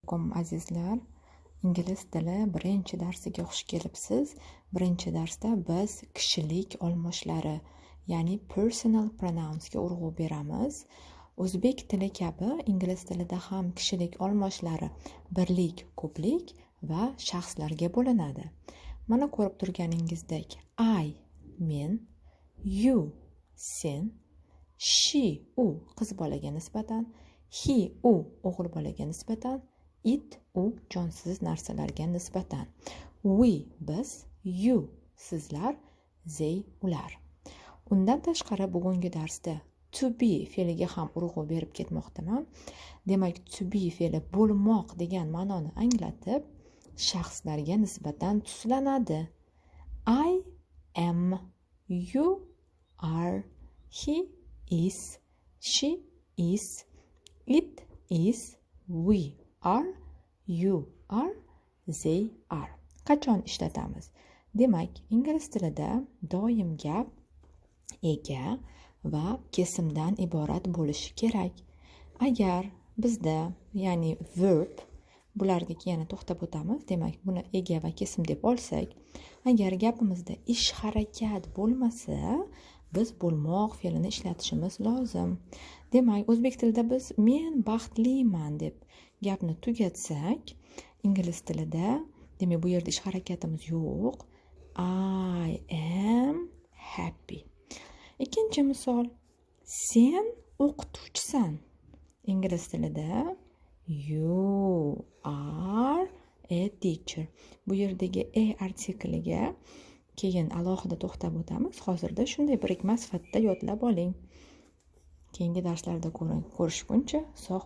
alaykum azizlar. Ingliz tili birinchi darsiga xush kelibsiz. Birinchi darsda biz kishilik olmoshlari, ya'ni personal pronounsga urg'u beramiz. O'zbek tili kabi ingliz tilida ham kishilik olmoshlari birlik, ko'plik va shaxslarga bo'linadi. Mana ko'rib turganingizdek, I men, you sen, she u qiz bolaga nisbatan, he u o'g'il bolaga nisbatan, it u jonsiz narsalarga nisbatan, we biz, you sizlar, they ular. Undan tashqari bugungi darsda to be fe'liga ham urg'u berib ketmoqdaman. Demak, to be fe'li bo'lmoq degan ma'noni anglatib, shaxslarga nisbatan tuslanadi. I am, you are, he is, she is, it is, we are, you are, they are. Qachon ishlatamiz? Demak, ingliz tilida doim gap ega va kesimdan iborat bo'lishi kerak. Agar bizda, ya'ni verb, bularga yana to'xtab o'tamiz. Demak, buni ega va kesim deb olsak, agar gapimizda ish harakat bo'lmasa, biz bo'lmoq fe'lini ishlatishimiz lozim. Demak, o'zbek tilida biz men baxtliman deb gapni tugatsak, ingliz tilida, demak, bu yerda ish harakatimiz yo'q. I am happy. Ikkinchi misol, sen o'qituvchisan. Ingliz tilida you are a teacher. Bu yerdagi artikliga keyin alohida to'xtab o'tamiz. Hozirda shunday birikma sifatida yodlab oling. Keyingi darslarda ko'rishguncha sog'